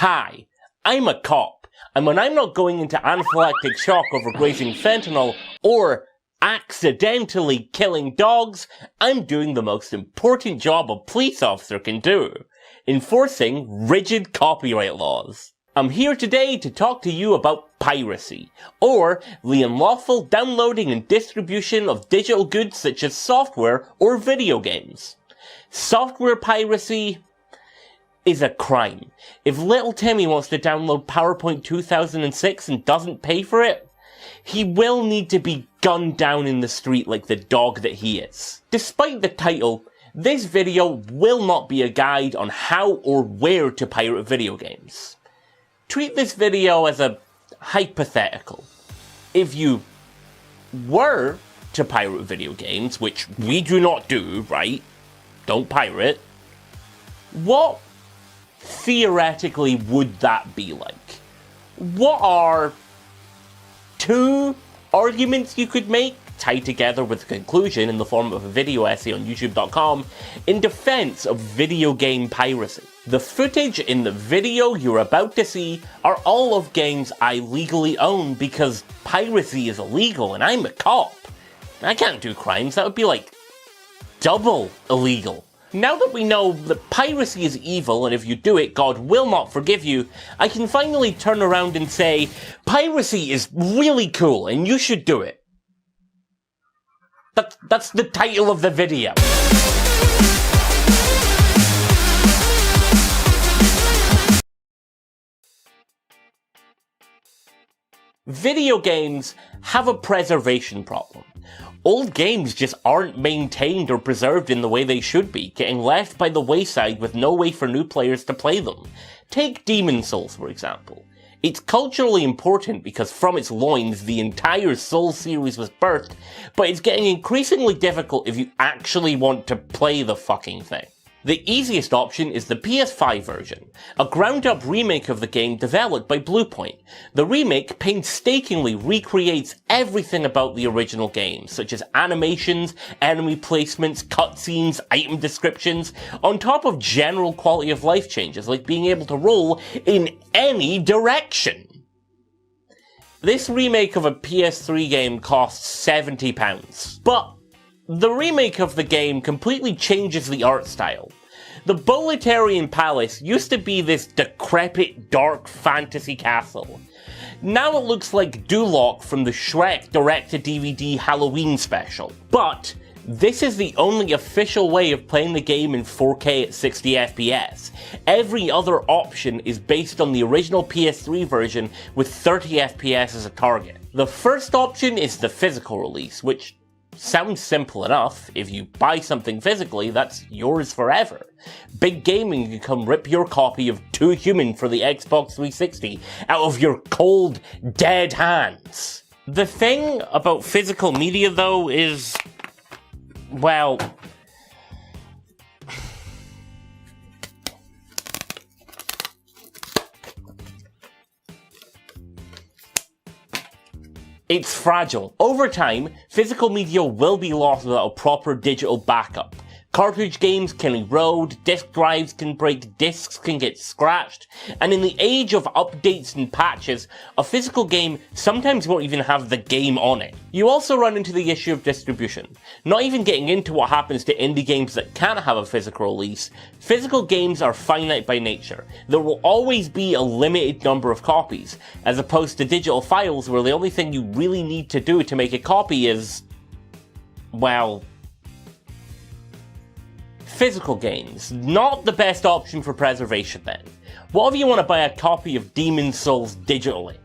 Hi, I'm a cop, and when I'm not going into anaphylactic shock over grazing fentanyl or accidentally killing dogs, I'm doing the most important job a police officer can do, enforcing rigid copyright laws. I'm here today to talk to you about piracy, or the unlawful downloading and distribution of digital goods such as software or video games. Software piracy is a crime. If little Timmy wants to download PowerPoint 2006 and doesn't pay for it, he will need to be gunned down in the street like the dog that he is. Despite the title, this video will not be a guide on how or where to pirate video games. Treat this video as a hypothetical. If you were to pirate video games, which we do not do, right? Don't pirate. What theoretically would that be like? What are two arguments you could make, tied together with a conclusion in the form of a video essay on youtube.com, in defense of video game piracy? The footage in the video you're about to see are all of games I legally own because piracy is illegal and I'm a cop. I can't do crimes, that would be like double illegal. Now that we know that piracy is evil and if you do it, God will not forgive you, I can finally turn around and say, piracy is really cool and you should do it. That's the title of the video. Video games have a preservation problem. Old games just aren't maintained or preserved in the way they should be, getting left by the wayside with no way for new players to play them. Take Demon's Souls, for example. It's culturally important because from its loins the entire Souls series was birthed, but it's getting increasingly difficult if you actually want to play the fucking thing. The easiest option is the PS5 version, a ground-up remake of the game developed by Bluepoint. The remake painstakingly recreates everything about the original game, such as animations, enemy placements, cutscenes, item descriptions, on top of general quality of life changes like being able to roll in any direction. This remake of a PS3 game costs £70, but the remake of the game completely changes the art style. The Boletarian Palace used to be this decrepit, dark fantasy castle. Now it looks like Duloc from the Shrek direct-to-DVD Halloween special. But this is the only official way of playing the game in 4K at 60 FPS. Every other option is based on the original PS3 version with 30 FPS as a target. The first option is the physical release, which sounds simple enough. If you buy something physically, that's yours forever. Big Gaming can come rip your copy of Too Human for the Xbox 360 out of your cold, dead hands. The thing about physical media, though, is, well, it's fragile. Over time, physical media will be lost without a proper digital backup. Cartridge games can erode, disk drives can break, discs can get scratched, and in the age of updates and patches, a physical game sometimes won't even have the game on it. You also run into the issue of distribution. Not even getting into what happens to indie games that can't have a physical release, physical games are finite by nature. There will always be a limited number of copies, as opposed to digital files where the only thing you really need to do to make a copy is, well, physical games. Not the best option for preservation then. What if you want to buy a copy of Demon's Souls digitally?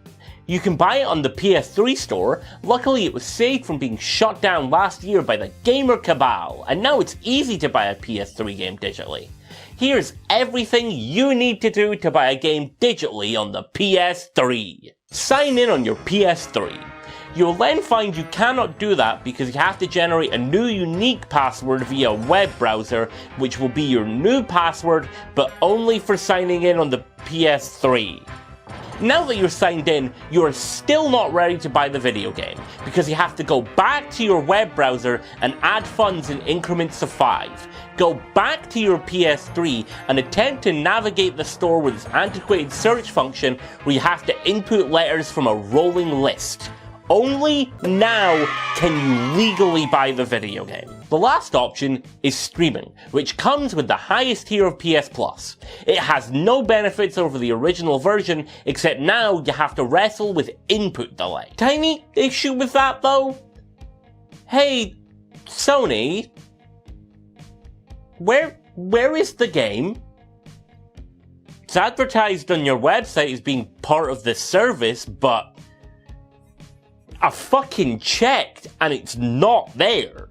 You can buy it on the PS3 store. Luckily it was saved from being shut down last year by the gamer cabal, and now it's easy to buy a PS3 game digitally. Here's everything you need to do to buy a game digitally on the PS3. Sign in on your PS3. You'll then find you cannot do that because you have to generate a new unique password via a web browser, which will be your new password, but only for signing in on the PS3. Now that you're signed in, you are still not ready to buy the video game, because you have to go back to your web browser and add funds in increments of 5. Go back to your PS3 and attempt to navigate the store with its antiquated search function where you have to input letters from a rolling list. Only now can you legally buy the video game. The last option is streaming, which comes with the highest tier of PS Plus. It has no benefits over the original version, except now you have to wrestle with input delay. Tiny issue with that though? Hey, Sony, where is the game? It's advertised on your website as being part of the service, but I fucking checked and it's not there.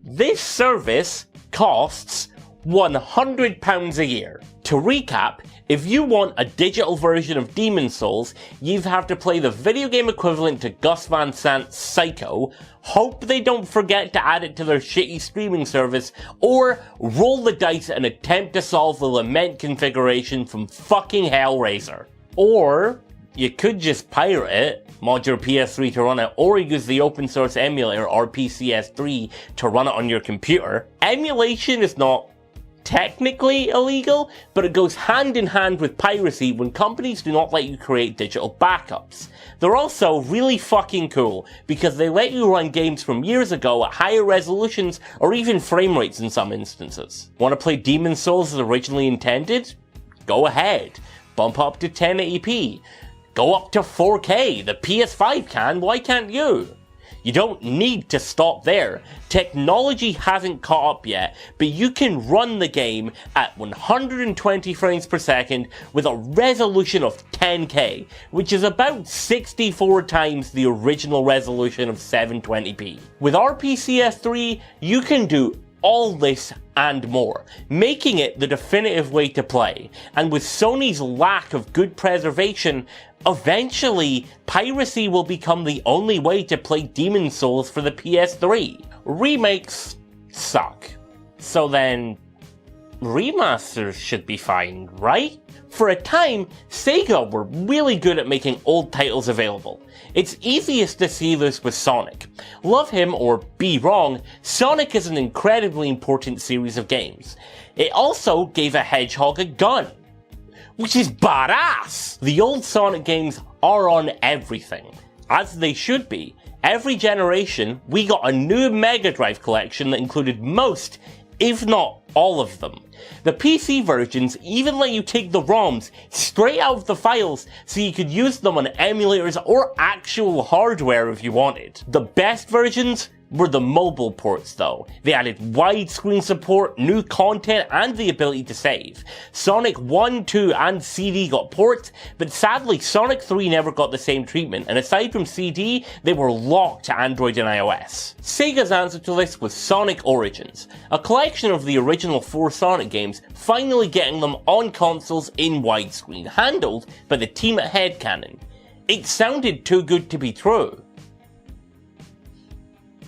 This service costs £100 a year. To recap, if you want a digital version of Demon's Souls, you have to play the video game equivalent to Gus Van Sant's Psycho, hope they don't forget to add it to their shitty streaming service, or roll the dice and attempt to solve the Lament configuration from fucking Hellraiser. Or you could just pirate it, mod your PS3 to run it, or use the open source emulator RPCS3 to run it on your computer. Emulation is not technically illegal, but it goes hand in hand with piracy when companies do not let you create digital backups. They're also really fucking cool, because they let you run games from years ago at higher resolutions or even frame rates in some instances. Want to play Demon's Souls as originally intended? Go ahead. Bump up to 1080p. Go up to 4K, the PS5 can, why can't you? You don't need to stop there. Technology hasn't caught up yet, but you can run the game at 120 frames per second with a resolution of 10K, which is about 64 times the original resolution of 720p. With RPCS3, you can do all this and more, making it the definitive way to play. And with Sony's lack of good preservation, eventually piracy will become the only way to play Demon's Souls for the PS3. Remakes suck. So then, remasters should be fine, right? For a time, Sega were really good at making old titles available. It's easiest to see this with Sonic. Love him or be wrong, Sonic is an incredibly important series of games. It also gave a hedgehog a gun, which is badass! The old Sonic games are on everything, as they should be. Every generation, we got a new Mega Drive collection that included most, if not all of them. The PC versions even let you take the ROMs straight out of the files so you could use them on emulators or actual hardware if you wanted. The best versions were the mobile ports though. They added widescreen support, new content, and the ability to save. Sonic 1, 2, and CD got ports, but sadly Sonic 3 never got the same treatment, and aside from CD, they were locked to Android and iOS. Sega's answer to this was Sonic Origins, a collection of the original 4 Sonic games, finally getting them on consoles in widescreen, handled by the team at Headcanon. It sounded too good to be true.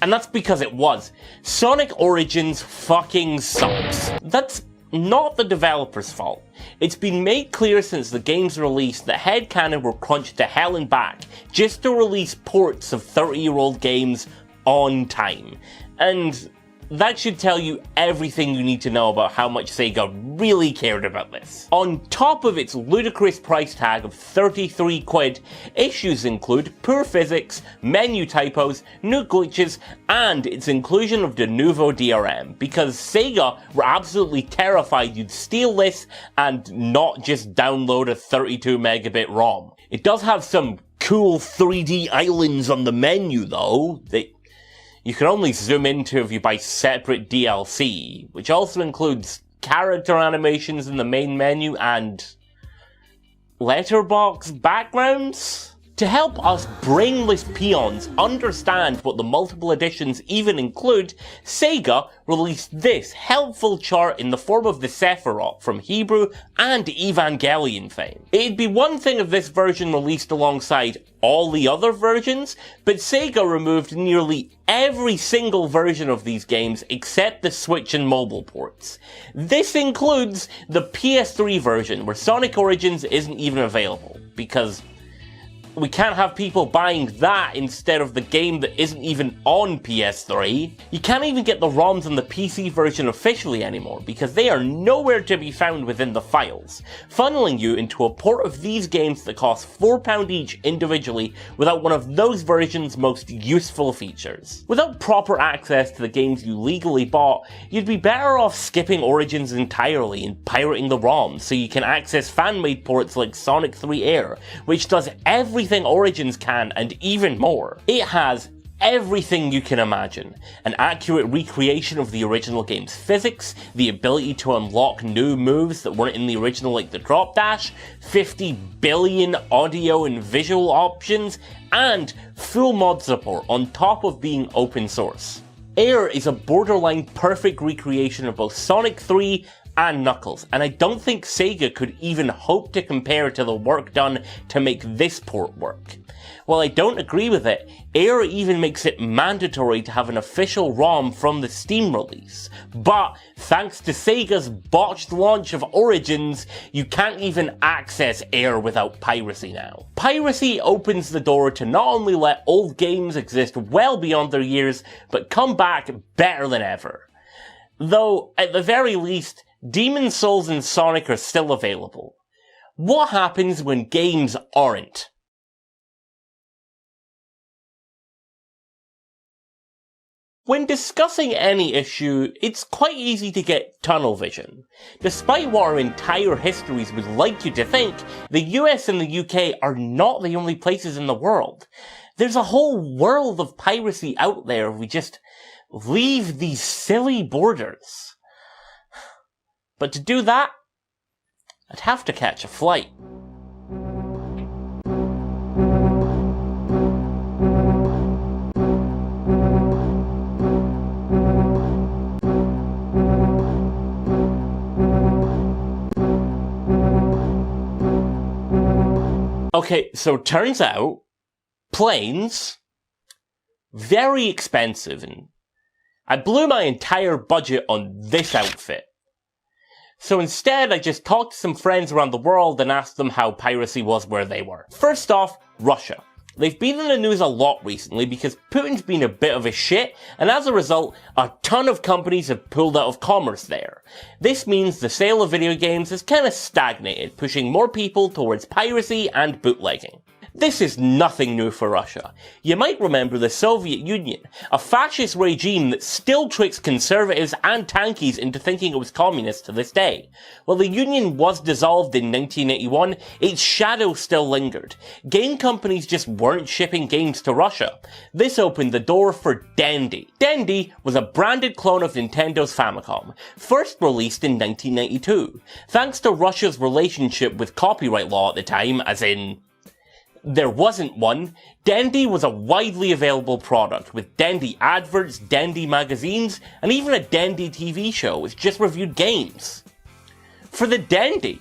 And that's because it was. Sonic Origins fucking sucks. That's not the developer's fault. It's been made clear since the game's release that Headcanon were crunched to hell and back just to release ports of 30-year-old games on time. And that should tell you everything you need to know about how much Sega really cared about this. On top of its ludicrous price tag of 33 quid, issues include poor physics, menu typos, new glitches, and its inclusion of de nouveau DRM, because Sega were absolutely terrified you'd steal this and not just download a 32 megabit ROM. It does have some cool 3D islands on the menu though, that you can only zoom into if you buy separate DLC, which also includes character animations in the main menu and letterbox backgrounds. To help us brainless peons understand what the multiple editions even include, Sega released this helpful chart in the form of the Sephiroth from Hebrew and Evangelion fame. It'd be one thing if this version released alongside all the other versions, but Sega removed nearly every single version of these games except the Switch and mobile ports. This includes the PS3 version, where Sonic Origins isn't even available. because we can't have people buying that instead of the game that isn't even on PS3. You can't even get the ROMs on the PC version officially anymore, because they are nowhere to be found within the files, funneling you into a port of these games that cost £4 each individually without one of those versions' most useful features. Without proper access to the games you legally bought, you'd be better off skipping Origins entirely and pirating the ROMs so you can access fan-made ports like Sonic 3 Air, which does everything Origins can and even more. It has everything you can imagine. An accurate recreation of the original game's physics, the ability to unlock new moves that weren't in the original like the drop dash, 50 billion audio and visual options, and full mod support on top of being open source. Air is a borderline perfect recreation of both Sonic 3 and Knuckles, and I don't think Sega could even hope to compare to the work done to make this port work. While I don't agree with it, Air even makes it mandatory to have an official ROM from the Steam release. But thanks to Sega's botched launch of Origins, you can't even access Air without piracy now. Piracy opens the door to not only let old games exist well beyond their years, but come back better than ever. Though, at the very least, Demon's Souls and Sonic are still available. What happens when games aren't? When discussing any issue, it's quite easy to get tunnel vision. Despite what our entire histories would like you to think, the US and the UK are not the only places in the world. There's a whole world of piracy out there if we just leave these silly borders. But to do that, I'd have to catch a flight. Okay, so turns out, planes, very expensive, and I blew my entire budget on this outfit. So instead, I just talked to some friends around the world and asked them how piracy was where they were. First off, Russia. They've been in the news a lot recently because Putin's been a bit of a shit, and as a result, a ton of companies have pulled out of commerce there. This means the sale of video games has kind of stagnated, pushing more people towards piracy and bootlegging. This is nothing new for Russia. You might remember the Soviet Union, a fascist regime that still tricks conservatives and tankies into thinking it was communist to this day. While the Union was dissolved in 1981, its shadow still lingered. Game companies just weren't shipping games to Russia. This opened the door for Dendy. Dendy was a branded clone of Nintendo's Famicom, first released in 1992. Thanks to Russia's relationship with copyright law at the time, as in there wasn't one, Dendy was a widely available product, with Dendy adverts, Dendy magazines, and even a Dendy TV show which just reviewed games. For the Dendy.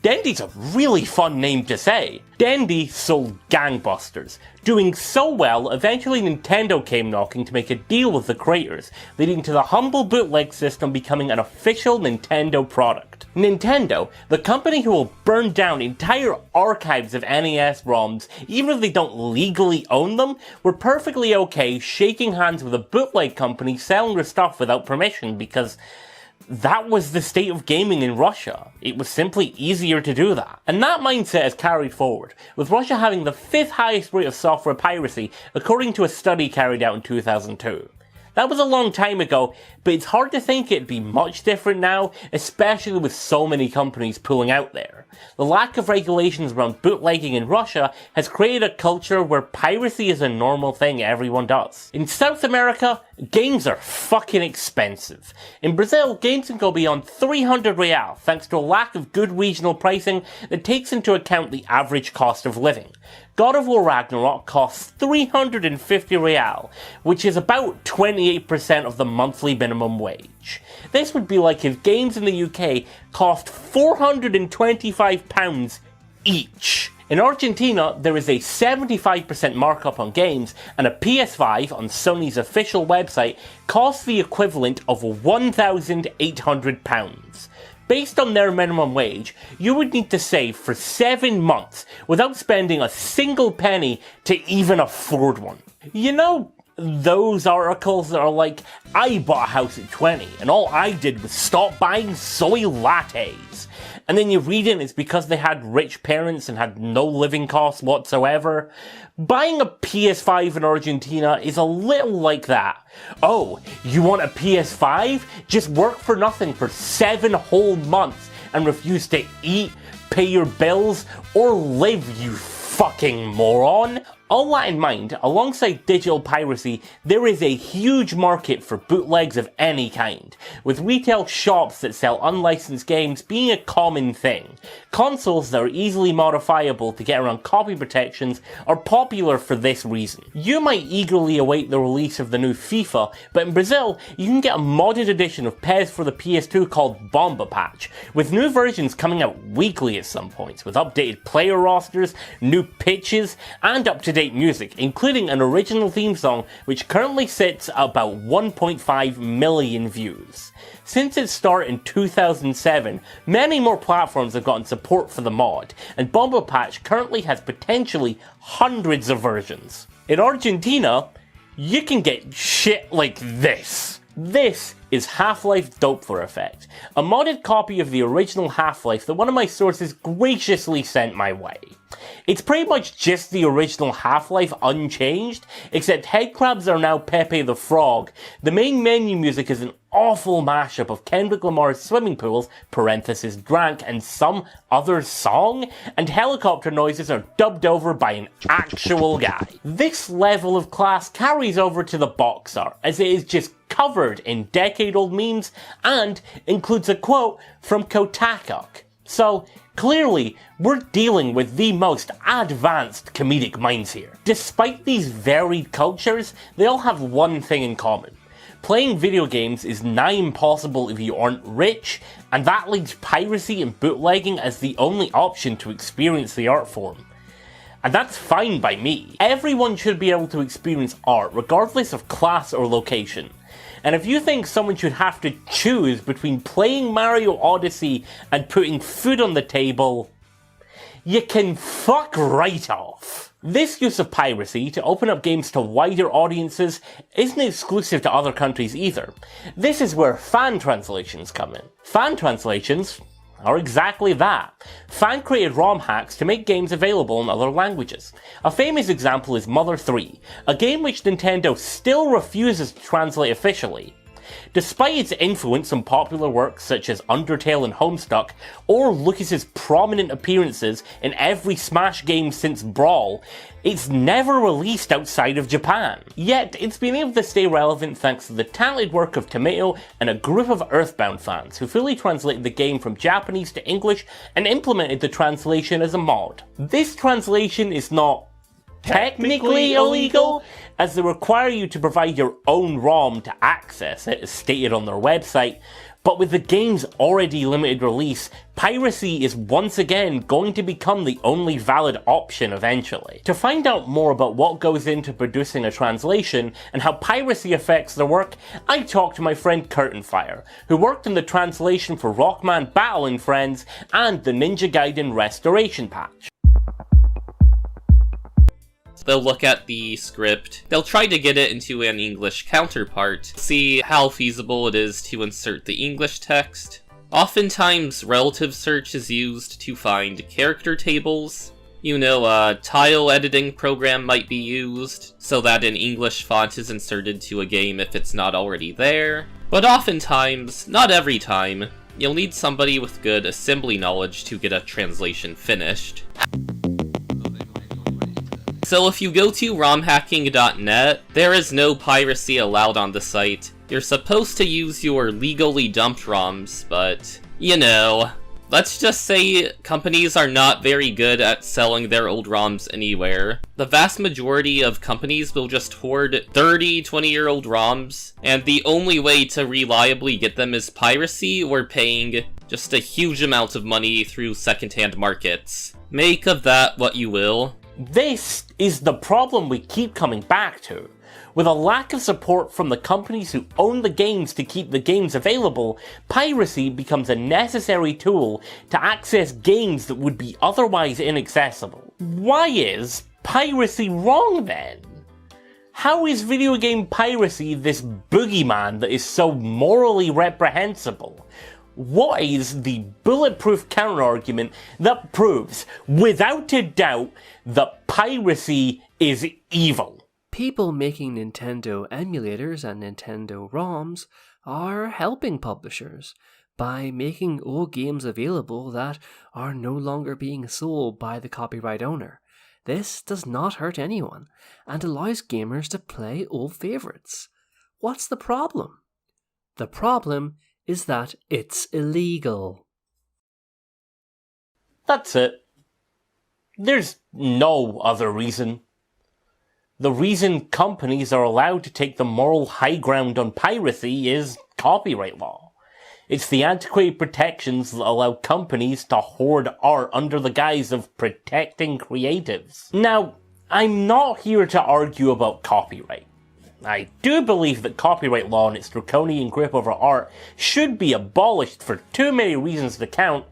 Dendy's a really fun name to say. Dendy sold gangbusters. Doing so well, eventually Nintendo came knocking to make a deal with the creators, leading to the humble bootleg system becoming an official Nintendo product. Nintendo, the company who will burn down entire archives of NES ROMs, even if they don't legally own them, were perfectly okay shaking hands with a bootleg company selling their stuff without permission because that was the state of gaming in Russia. It was simply easier to do that. And that mindset has carried forward, with Russia having the 5th highest rate of software piracy, according to a study carried out in 2002. That was a long time ago, but it's hard to think it'd be much different now, especially with so many companies pulling out there. The lack of regulations around bootlegging in Russia has created a culture where piracy is a normal thing everyone does. In South America, games are fucking expensive. In Brazil, games can go beyond 300 real thanks to a lack of good regional pricing that takes into account the average cost of living. God of War Ragnarok costs 350 real, which is about 28% of the monthly minimum wage. This would be like if games in the UK cost £425 each. In Argentina, there is a 75% markup on games, and a PS5 on Sony's official website costs the equivalent of £1,800. Based on their minimum wage, you would need to save for 7 months without spending a single penny to even afford one. You know, those articles that are like, I bought a house at 20 and all I did was stop buying soy lattes. And then you read it and it's because they had rich parents and had no living costs whatsoever. Buying a PS5 in Argentina is a little like that. Oh, you want a PS5? Just work for nothing for 7 whole months and refuse to eat, pay your bills, or live, you fucking moron. All that in mind, alongside digital piracy, there is a huge market for bootlegs of any kind, with retail shops that sell unlicensed games being a common thing. Consoles that are easily modifiable to get around copy protections are popular for this reason. You might eagerly await the release of the new FIFA, but in Brazil, you can get a modded edition of PES for the PS2 called Bomba Patch, with new versions coming out weekly at some points, with updated player rosters, new pitches, and up-to-date music, including an original theme song which currently sits at about 1.5 million views. Since its start in 2007, many more platforms have gotten support for the mod, and Bomba Patch currently has potentially hundreds of versions. In Argentina, you can get shit like this. This is Half-Life Doppler Effect, a modded copy of the original Half-Life that one of my sources graciously sent my way. It's pretty much just the original Half-Life unchanged, except headcrabs are now Pepe the Frog. The main menu music is an awful mashup of Kendrick Lamar's Swimming Pools, parenthesis drank, and some other song, and helicopter noises are dubbed over by an actual guy. This level of class carries over to the box art, as it is just covered in decade-old memes, and includes a quote from Kohta. So, clearly, we're dealing with the most advanced comedic minds here. Despite these varied cultures, they all have one thing in common. Playing video games is nigh impossible if you aren't rich, and that leaves piracy and bootlegging as the only option to experience the art form. And that's fine by me. Everyone should be able to experience art regardless of class or location. And if you think someone should have to choose between playing Mario Odyssey and putting food on the table, you can fuck right off. This use of piracy to open up games to wider audiences isn't exclusive to other countries either. This is where fan translations come in. Fan translations are exactly that. Fan-created ROM hacks to make games available in other languages. A famous example is Mother 3, a game which Nintendo still refuses to translate officially. Despite its influence on popular works such as Undertale and Homestuck, or Lucas's prominent appearances in every Smash game since Brawl, it's never released outside of Japan. Yet, it's been able to stay relevant thanks to the talented work of Tomato and a group of Earthbound fans who fully translated the game from Japanese to English and implemented the translation as a mod. This translation is not technically illegal, as they require you to provide your own ROM to access it, as stated on their website, but with the game's already limited release, piracy is once again going to become the only valid option eventually. To find out more about what goes into producing a translation and how piracy affects their work, I talked to my friend Curtainfire, who worked on the translation for Rockman Battle and Friends and the Ninja Gaiden Restoration patch. They'll look at the script, they'll try to get it into an English counterpart, see how feasible it is to insert the English text. Oftentimes, relative search is used to find character tables. You know, a tile editing program might be used, so that an English font is inserted to a game if it's not already there. But oftentimes, not every time, you'll need somebody with good assembly knowledge to get a translation finished. So if you go to romhacking.net, there is no piracy allowed on the site. You're supposed to use your legally dumped ROMs, but, you know, let's just say companies are not very good at selling their old ROMs anywhere. The vast majority of companies will just hoard 30, 20-year-old ROMs, and the only way to reliably get them is piracy or paying just a huge amount of money through secondhand markets. Make of that what you will. This is the problem we keep coming back to. With a lack of support from the companies who own the games to keep the games available, piracy becomes a necessary tool to access games that would be otherwise inaccessible. Why is piracy wrong then? How is video game piracy this boogeyman that is so morally reprehensible? What is the bulletproof counterargument that proves, without a doubt, that piracy is evil? People making Nintendo emulators and Nintendo ROMs are helping publishers by making old games available that are no longer being sold by the copyright owner. This does not hurt anyone and allows gamers to play old favorites. What's the problem? The problem is that it's illegal. That's it. There's no other reason. The reason companies are allowed to take the moral high ground on piracy is copyright law. It's the antiquated protections that allow companies to hoard art under the guise of protecting creatives. Now, I'm not here to argue about copyright. I do believe that copyright law and its draconian grip over art should be abolished for too many reasons to count,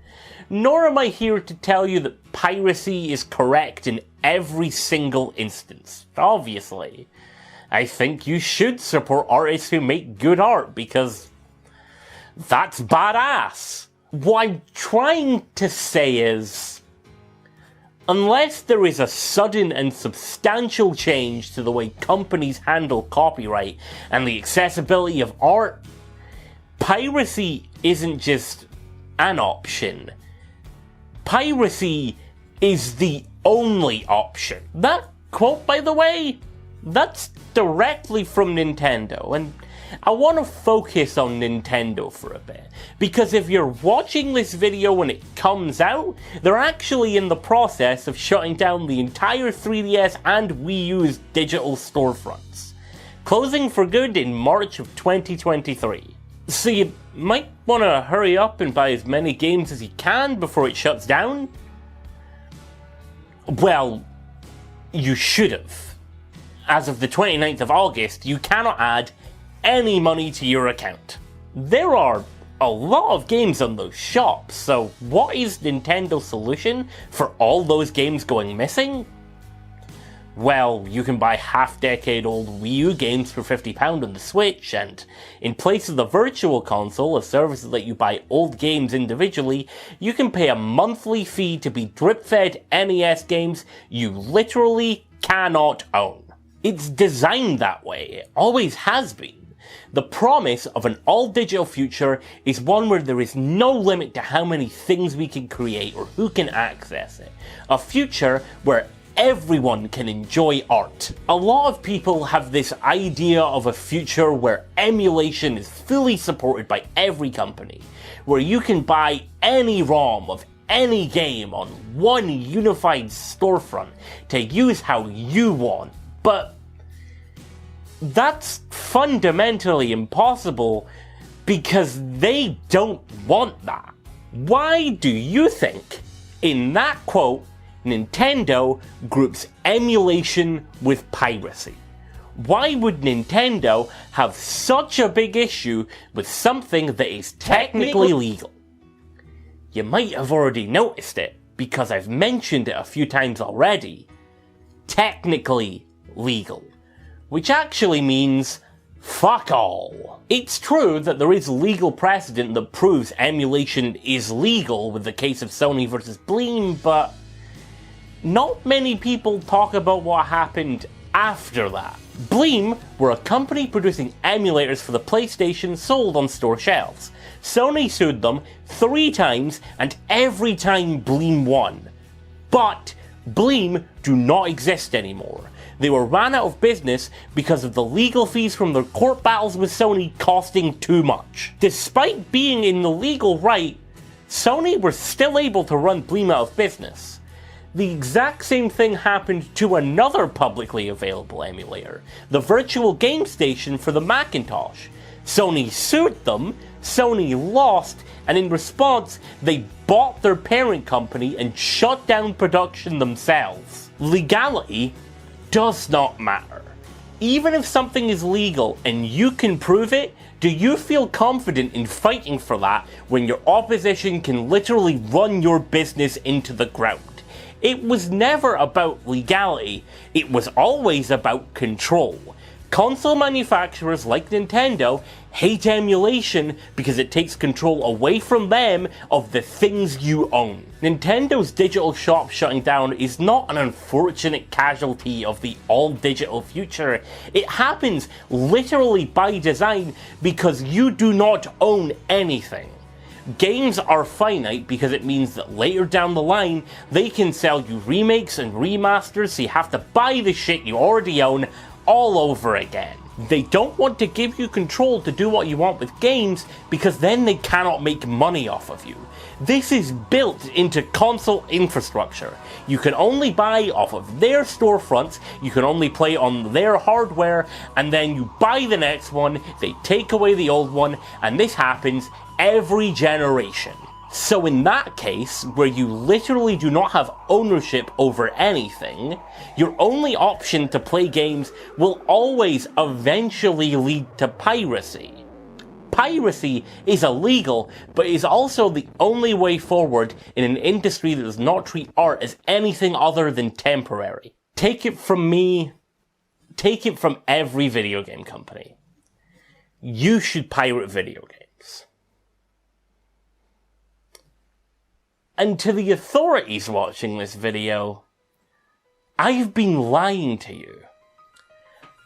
nor am I here to tell you that piracy is correct in every single instance. Obviously. I think you should support artists who make good art, because that's badass. What I'm trying to say is, unless there is a sudden and substantial change to the way companies handle copyright and the accessibility of art, piracy isn't just an option. Piracy is the only option. That quote, by the way, that's directly from Nintendo, and I want to focus on Nintendo for a bit, because if you're watching this video when it comes out, they're actually in the process of shutting down the entire 3DS and Wii U's digital storefronts, closing for good in March of 2023. So you might want to hurry up and buy as many games as you can before it shuts down. Well, you should have. As of the 29th of August, you cannot add any money to your account. There are a lot of games on those shops, so what is Nintendo's solution for all those games going missing? Well, you can buy half-decade-old Wii U games for £50 on the Switch, and in place of the Virtual Console, a service that lets you buy old games individually, you can pay a monthly fee to be drip-fed NES games you literally cannot own. It's designed that way, it always has been. The promise of an all-digital future is one where there is no limit to how many things we can create or who can access it. A future where everyone can enjoy art. A lot of people have this idea of a future where emulation is fully supported by every company, where you can buy any ROM of any game on one unified storefront to use how you want. But that's fundamentally impossible because they don't want that. Why do you think, in that quote, Nintendo groups emulation with piracy? Why would Nintendo have such a big issue with something that is technically legal? You might have already noticed it, because I've mentioned it a few times already. Technically legal. Which actually means fuck all. It's true that there is legal precedent that proves emulation is legal with the case of Sony versus Bleem, but not many people talk about what happened after that. Bleem were a company producing emulators for the PlayStation sold on store shelves. Sony sued them 3 times, and every time Bleem won. But Bleem do not exist anymore. They were ran out of business because of the legal fees from their court battles with Sony costing too much. Despite being in the legal right, Sony were still able to run Bleem out of business. The exact same thing happened to another publicly available emulator, the Virtual Game Station for the Macintosh. Sony sued them, Sony lost, and in response, they bought their parent company and shut down production themselves. Legality does not matter. even if something is legal and you can prove it, do you feel confident in fighting for that when your opposition can literally run your business into the ground? It was never about legality, it was always about control. Console manufacturers like Nintendo hate emulation because it takes control away from them of the things you own. Nintendo's digital shop shutting down is not an unfortunate casualty of the all-digital future. It happens literally by design because you do not own anything. Games are finite because it means that later down the line, they can sell you remakes and remasters, so you have to buy the shit you already own all over again. They don't want to give you control to do what you want with games because then they cannot make money off of you. This is built into console infrastructure. You can only buy off of their storefronts, you can only play on their hardware, and then you buy the next one, they take away the old one, and this happens every generation. So in that case, where you literally do not have ownership over anything, your only option to play games will always eventually lead to piracy. Piracy is illegal, but is also the only way forward in an industry that does not treat art as anything other than temporary. Take it from me, take it from every video game company. You should pirate video games. And to the authorities watching this video, I've been lying to you.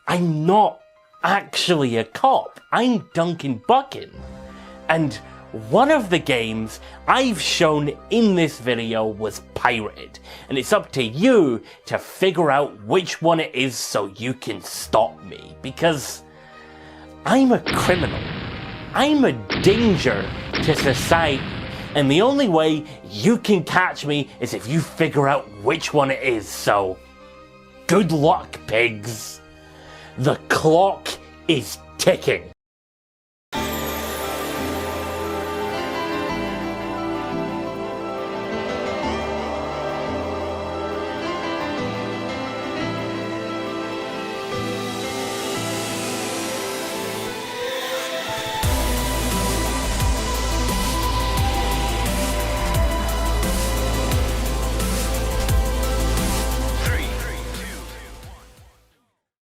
I'm not actually a cop. I'm Duncan Buchan. And one of the games I've shown in this video was pirated. And it's up to you to figure out which one it is so you can stop me. Because I'm a criminal. I'm a danger to society. And the only way you can catch me is if you figure out which one it is, so good luck, pigs. The clock is ticking.